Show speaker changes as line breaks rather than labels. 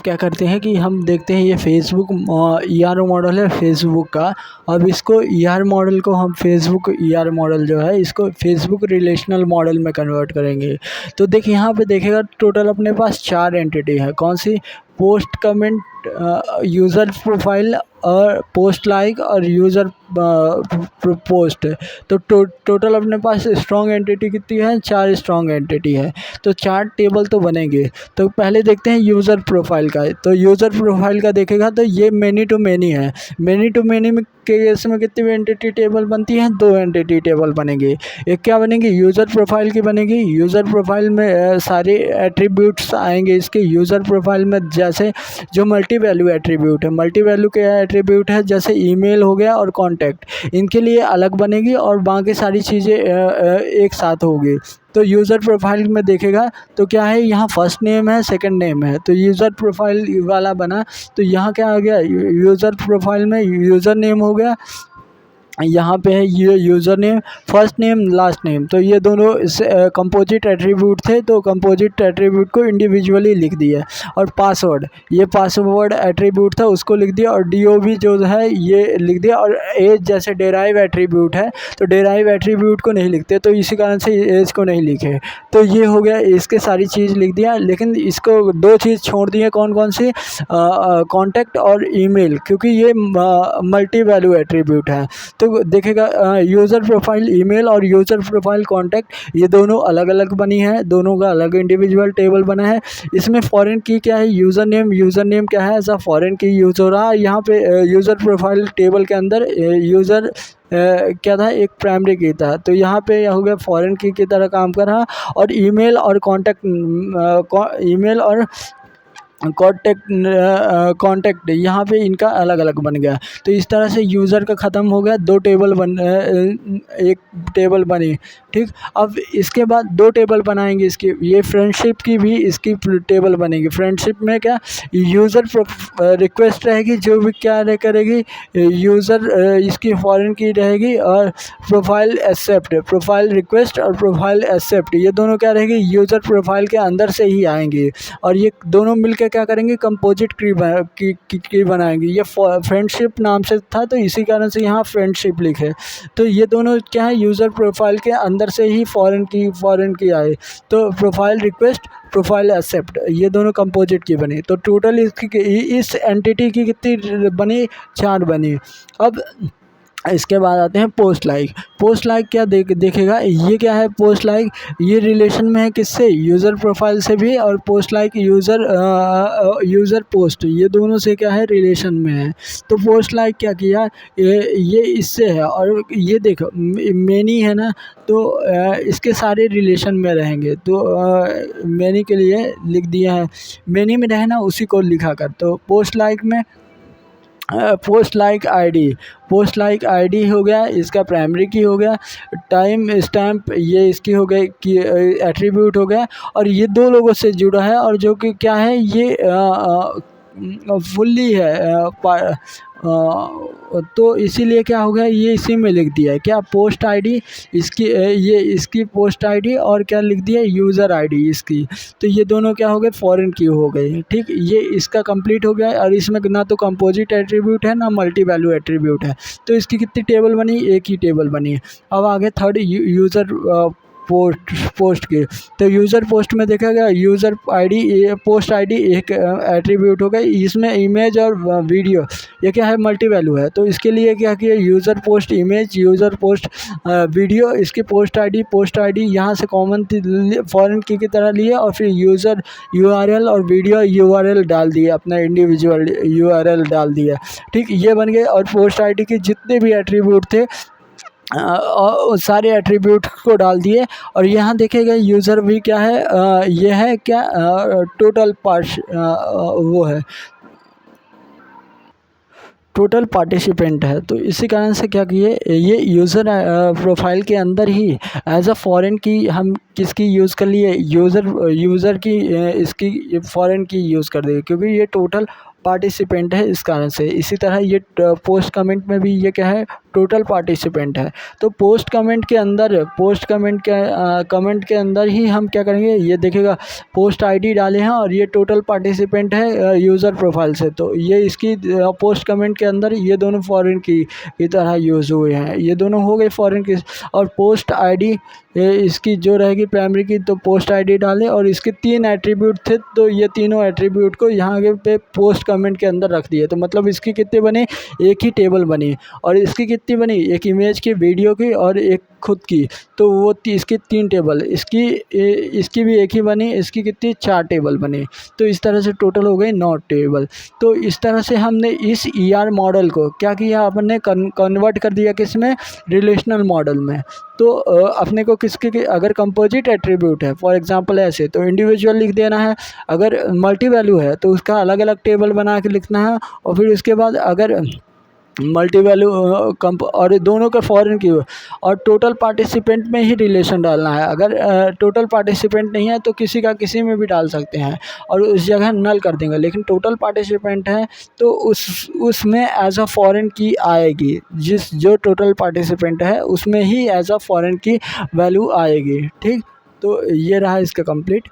क्या करते हैं कि हम देखते हैं ये फेसबुक ER मॉडल है फेसबुक का। अब इसको ER मॉडल को हम फेसबुक ER मॉडल जो है इसको फेसबुक रिलेशनल मॉडल में कन्वर्ट करेंगे। तो देखिए यहाँ पे देखेगा टोटल अपने पास 4 एंटिटी है। कौन सी? पोस्ट, कमेंट, यूज़र प्रोफाइल और पोस्ट लाइक और यूज़र पोस्ट। तो टोटल अपने पास स्ट्रॉन्ग एंटिटी कितनी है? 4 स्ट्रॉन्ग एंटिटी है। तो 4 टेबल तो बनेंगे। तो पहले देखते हैं यूज़र प्रोफाइल का। तो यूज़र प्रोफाइल का देखेगा तो ये मैनी टू मैनी है। मैनी टू मैनी में केस में कितनी एंटिटी टेबल बनती हैं? 2 एंटिटी टेबल बनेगी। एक क्या बनेगी? यूज़र प्रोफाइल की बनेगी। यूज़र प्रोफाइल में सारे एट्रीब्यूट्स आएंगे इसके यूज़र प्रोफाइल में, जैसे जो मल्टी वैल्यू एट्रीब्यूट है। मल्टी वैल्यू के एट्रीब्यूट है जैसे ईमेल हो गया और कॉन्टैक्ट, इनके लिए अलग बनेगी और बाकी सारी चीज़ें एक साथ होगी। तो यूज़र प्रोफाइल में देखेगा तो क्या है, यहाँ फर्स्ट नेम है, सेकंड नेम है। तो यूज़र प्रोफाइल वाला बना। तो यहाँ क्या आ गया? यूज़र प्रोफाइल में यूज़र नेम हो गया, यहाँ पे है ये user name, first name, last name. तो ये दोनों कंपोजिट एट्रीब्यूट थे, तो कंपोजिट एट्रीब्यूट को इंडिविजुअली लिख दिया। और पासवर्ड, ये पासवर्ड एट्रीब्यूट था उसको लिख दिया। और DOB जो है ये लिख दिया। और एज जैसे डेराइव एट्रीब्यूट है तो डेराइव एट्रीब्यूट को नहीं लिखते, तो इसी कारण से एज को नहीं लिखे। तो ये हो गया, इसके सारी चीज़ लिख दिया। लेकिन इसको 2 चीज़ छोड़ दिए। कौन कौन सी? कॉन्टैक्ट और ईमेल, क्योंकि ये मल्टी वैल्यू एट्रीब्यूट है। तो देखेगा यूज़र प्रोफाइल ईमेल और यूज़र प्रोफाइल कॉन्टैक्ट, ये दोनों अलग अलग बनी है, दोनों का अलग इंडिविजुअल टेबल बना है। इसमें फॉरेन की क्या है? यूज़र नेम क्या है? ऐसा फॉरेन की यूज़ हो रहा है। यहाँ पे यूज़र प्रोफाइल टेबल के अंदर यूज़र क्या था? एक प्राइमरी की था। तो यहाँ पे हो गया फॉरेन की तरह काम कर रहा। और ईमेल और कॉन्टैक्ट यहाँ पे इनका अलग अलग बन गया। तो इस तरह से यूज़र का ख़त्म हो गया। 2 टेबल एक टेबल बनी। ठीक, अब इसके बाद 2 टेबल बनाएंगे इसकी। ये फ्रेंडशिप की भी इसकी टेबल बनेगी। फ्रेंडशिप में क्या? यूज़र रिक्वेस्ट रहेगी, जो भी क्या करेगी, यूज़र इसकी फॉरेन की रहेगी। और प्रोफाइल एक्सेप्ट, प्रोफाइल रिक्वेस्ट और प्रोफाइल एक्सेप्ट, ये दोनों क्या रहेगी? यूज़र प्रोफाइल के अंदर से ही आएंगे। और ये दोनों मिलकर क्या करेंगे? कंपोजिट की बनाएंगे। ये फ्रेंडशिप नाम से था तो इसी कारण से यहाँ फ्रेंडशिप लिखे। तो ये दोनों क्या है? यूज़र प्रोफाइल के अंदर से ही फॉरेन की आए। तो प्रोफाइल रिक्वेस्ट, प्रोफाइल एक्सेप्ट, ये दोनों कंपोजिट की बनी। तो टोटल इसकी इस एंटिटी की कितनी बनी? 4 बनी। अब इसके बाद आते हैं पोस्ट लाइक। पोस्ट लाइक क्या देखेगा? ये क्या है? पोस्ट लाइक ये रिलेशन में है किससे? यूज़र प्रोफाइल से भी। और पोस्ट लाइक यूज़र पोस्ट, ये दोनों से क्या है? रिलेशन में है। तो पोस्ट लाइक क्या किया? ये इससे है। और ये देखो मैनी है ना, तो इसके सारे रिलेशन में रहेंगे। तो मैनी के लिए लिख दिया है, मैनी में रहना उसी को लिखा कर। तो पोस्ट लाइक में पोस्ट लाइक आईडी हो गया, इसका प्राइमरी की हो गया। टाइम स्टैम्प ये इसकी हो गई कि एट्रीब्यूट हो गया। और ये 2 लोगों से जुड़ा है और जो कि क्या है? ये फुल्ली है। तो इसीलिए क्या हो गया? ये इसी में लिख दिया है क्या? पोस्ट आईडी इसकी, ये इसकी पोस्ट आईडी और क्या लिख दिया? यूज़र आईडी इसकी। तो ये दोनों क्या हो गए? फॉरेन की हो गई। ठीक, ये इसका कंप्लीट हो गया। और इसमें ना तो कंपोजिट एट्रीब्यूट है ना मल्टी वैल्यू एट्रीब्यूट है। तो इसकी कितनी टेबल बनी? एक ही टेबल बनी है। अब आगे थर्ड यूज़र पोस्ट की। तो यूज़र पोस्ट में देखा गया यूज़र आईडी, पोस्ट आईडी एक एट्रीब्यूट हो गई। इसमें इमेज और वीडियो ये क्या है? मल्टी वैल्यू है। तो इसके लिए क्या किया? User post image, user post video, इसकी पोस्ट आईडी यहाँ से कॉमन फॉरेन की तरह लिए। और फिर यूज़र URL और वीडियो URL डाल दिए, अपना इंडिविजुअल URL डाल दिया। ठीक, ये बन गए। और पोस्ट आईडी के जितने भी एट्रीब्यूट थे और सारे एट्रीब्यूट को डाल दिए। और यहाँ देखेगा यूज़र भी क्या है? ये है क्या? टोटल पार्ट्स वो है, टोटल पार्टिसिपेंट है। तो इसी कारण से क्या किए? ये यूज़र प्रोफाइल के अंदर ही एज अ फॉरेन की हम किसकी यूज़ कर ली है, यूज़र की इसकी फॉरेन की यूज़ कर दी, क्योंकि ये टोटल पार्टिसिपेंट है इस कारण से। इसी तरह ये पोस्ट कमेंट में भी ये क्या है, टोटल पार्टिसिपेंट है। तो पोस्ट कमेंट के अंदर ही हम क्या करेंगे, ये देखिएगा पोस्ट आईडी डाले हैं और ये टोटल पार्टिसिपेंट है यूज़र प्रोफाइल से, तो ये इसकी पोस्ट कमेंट के अंदर ये दोनों फॉरेन की तरह यूज़ हुए हैं, ये दोनों हो गए फॉरेन की। और पोस्ट आईडी इसकी जो रहेगी प्राइमरी की, तो पोस्ट आईडी डालें और इसके 3 एट्रीब्यूट थे, तो ये तीनों एट्रीब्यूट को यहाँ पे पोस्ट कमेंट के अंदर रख दिए। तो मतलब इसकी कितने बने, एक ही टेबल बनी। और इसकी कितनी बनी, एक इमेज की, वीडियो की और एक खुद की, तो वो इसकी 3 टेबल, इसकी भी एक ही बनी, इसकी कितनी 4 टेबल बनी। तो इस तरह से टोटल हो गई 9 टेबल। तो इस तरह से हमने इस ER मॉडल को क्या किया, अपने कन्वर्ट कर दिया किसमें, रिलेशनल मॉडल में। तो अपने को किसके अगर कंपोजिट एट्रीब्यूट है, फॉर एग्जांपल ऐसे, तो इंडिविजुअल लिख देना है। अगर मल्टी वैल्यू है तो उसका अलग अलग टेबल बना के लिखना है। और फिर उसके बाद अगर मल्टी वैल्यू और दोनों का फॉरेन की और टोटल पार्टिसिपेंट में ही रिलेशन डालना है। अगर टोटल पार्टिसिपेंट नहीं है तो किसी का किसी में भी डाल सकते हैं और उस जगह नल कर देंगे। लेकिन टोटल पार्टिसिपेंट है तो उसमें एज अ फॉरेन की आएगी, जो टोटल पार्टिसिपेंट है उसमें ही एज अ फॉरेन की वैल्यू आएगी। ठीक, तो ये रहा इसका कंप्लीट।